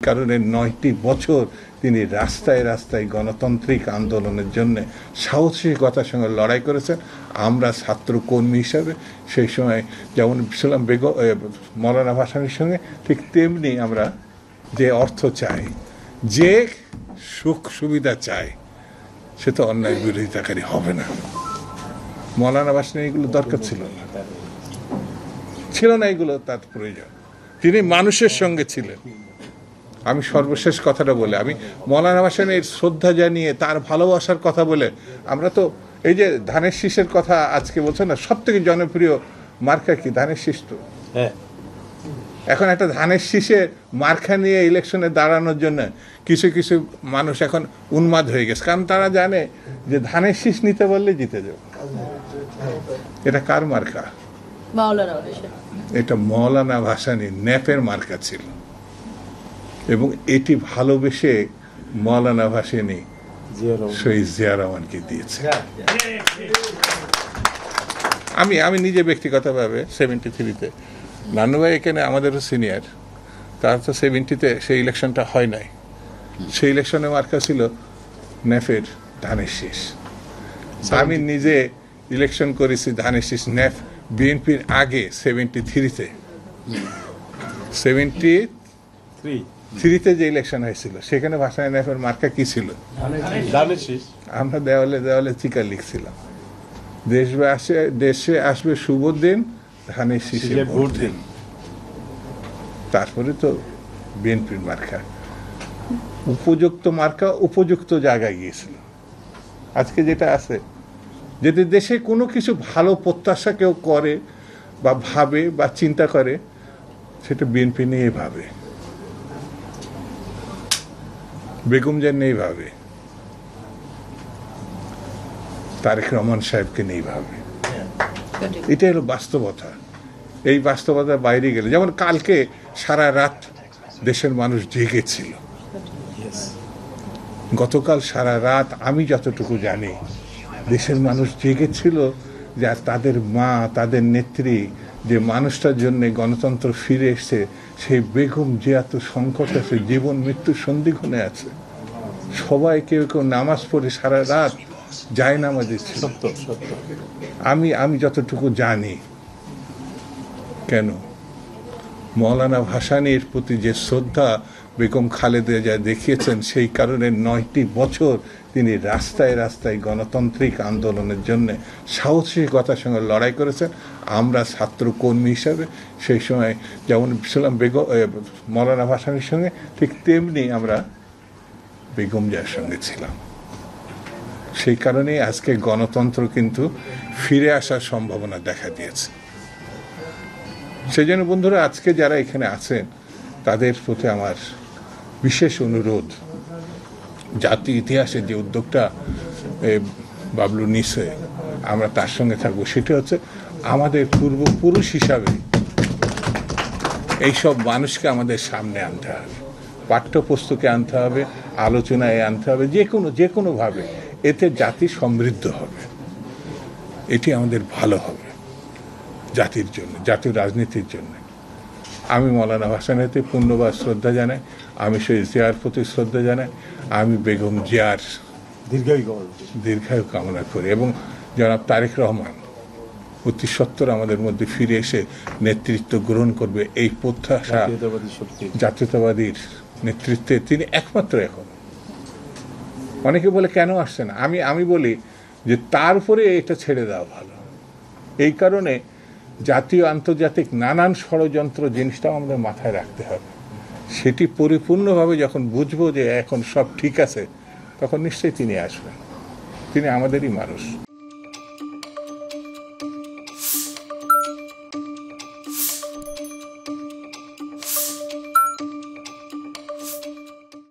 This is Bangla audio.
কারণে 9টি বছর তিনি রাস্তায় রাস্তায় গণতান্ত্রিক আন্দোলনের জন্য সাহসিকতার সঙ্গে লড়াই করেছেন। আমরা ছাত্র কর্মী হিসাবে সেই সময় যেমন ছিলাম মৌলানা ভাসানীর সঙ্গে, ঠিক তেমনি আমরা যে অর্থ চাই, যে সুখ সুবিধা চাই, সে তো অন্যায় বিরোধিতাকারী হবে না। মৌলানা ভাসানী এগুলো দরকার ছিল না এগুলো তার প্রয়োজন। তিনি মানুষের সঙ্গে ছিলেন। আমি সর্বশেষ কথাটা বলে, আমি মৌলানা ভাসানীর শ্রদ্ধা জানিয়ে তার ভালোবাসার কথা বলে, আমরা তো এই যে ধানের শীষের কথা আজকে বলছেন না, সব থেকে জনপ্রিয় মার্কা কি? ধানের শীষ। তো এখন একটা ধানের শীষে মার্কা নিয়ে ইলেকশনে দাঁড়ানোর জন্য কিছু কিছু মানুষ এখন উন্মাদ হয়ে গেছে, কারণ তারা জানে যে ধানের শীষ নিতে বললে জিতে যাবে। এটা কার মার্কা? এটা মৌলানা ভাসানী ন্যাপের মার্কা ছিল, এবং এটি ভালোবেসে মৌলানা ভাসানী শহীদ জিয়া রহমানকে দিয়েছে। আমি নিজে ব্যক্তিগতভাবে 73-তে, নানু ভাই এখানে আমাদেরও সিনিয়র, তার তো 70-তে সেই ইলেকশনটা হয় নাই। সেই ইলেকশনে মার্কা ছিল ন্যাপের ধানের শীষ। আমি নিজে ইলেকশন করেছি ধানের শীষ ন্যাপ বিএনপির আগে 73-তে। 73-তে যে ইলেকশন হয়েছিল সেখানে ভাসানী ন্যাপের মার্কা কি ছিল? আমরা দেওয়ালে দেওয়ালে চিকা লিখছিলাম, দেশে আসবে শুভ দিন, ধানের শীষে ভোট দিন। তারপরে তো বিএনপির মার্কা, উপযুক্ত মার্কা উপযুক্ত জায়গায় গিয়েছিল। আজকে যেটা আছে, যদি দেশে কোনো কিছু ভালো প্রত্যাশা কেউ করে বা ভাবে বা চিন্তা করে, সেটা বিএনপি নিয়ে ভাবে, বেগম জিয়া নিয়ে ভাবে, তারেক রহমান সাহেবকে নিয়ে ভাবে। এটাই হলো বাস্তবতা। এই বাস্তবতার বাইরে গেলে, যেমন কালকে সারা রাত দেশের মানুষ জেগেছিল, গতকাল সারা রাত আমি যতটুকু জানি দেশের মানুষ জেগেছিল, যে তাদের মা, তাদের নেত্রী, যে মানুষটার জন্য গণতন্ত্র ফিরে এসছে, সেই বেগম জিয়া তো সংকট আছে, জীবন মৃত্যুর সন্ধিক্ষণে আছে। সবাই কেউ কেউ নামাজ পড়ে সারা রাত যায় নামাজে ছিল। আমি যতটুকু জানি, কেন মৌলানা ভাসানীর প্রতি যে শ্রদ্ধা বেগম খালেদা জিয়া দেখিয়েছেন, সেই কারণে 9টি বছর তিনি রাস্তায় রাস্তায় গণতান্ত্রিক আন্দোলনের জন্য সাহসিকতার সঙ্গে লড়াই করেছেন। আমরা ছাত্র কর্মী হিসাবে সেই সময় যেমন ছিলাম মৌলানা ভাসানীর সঙ্গে, ঠিক তেমনি আমরা বেগম জিয়ার সঙ্গে ছিলাম। সেই কারণেই আজকে গণতন্ত্র কিন্তু ফিরে আসার সম্ভাবনা দেখা দিয়েছে। সেই জন্য বন্ধুরা, আজকে যারা এখানে আছেন তাদের প্রতি আমার বিশেষ অনুরোধ, জাতীয় ইতিহাসে যে উদ্যোগটা বাবলু নিছে, আমরা তার সঙ্গে থাকবো। সেটা হচ্ছে আমাদের পূর্বপুরুষ হিসাবে এইসব মানুষকে আমাদের সামনে আনতে হবে, পাঠ্যপুস্তকে আনতে হবে, আলোচনায় আনতে হবে, যে কোনোভাবে। এতে জাতি সমৃদ্ধ হবে, এটি আমাদের ভালো হবে জাতির জন্য, জাতীয় রাজনীতির জন্য। আমি মৌলানা ভাসানীতে পূর্ণবার শ্রদ্ধা জানাই, আমি শহীদ জিয়ার প্রতি শ্রদ্ধা জানাই, আমি বেগম জিয়ার দীর্ঘায়ু কামনা করি, এবং জনাব তারেক রহমান অতি সত্বর আমাদের মধ্যে ফিরে এসে নেতৃত্ব গ্রহণ করবে। এই প্রত্যাশা জাতীয়তাবাদীর নেতৃত্বে তিনি একমাত্র। এখন অনেকে বলে কেন আসছে না, আমি বলি যে তার উপরে এটা ছেড়ে দেওয়া ভালো। এই কারণে জাতীয় আন্তর্জাতিক নানান ষড়যন্ত্র জিনিসটাও আমাদের মাথায় রাখতে হবে। সেটি পরিপূর্ণভাবে যখন বুঝবো যে এখন সব ঠিক আছে, তখন নিশ্চয়ই তিনি আসবেন। তিনি আমাদেরই মানুষ।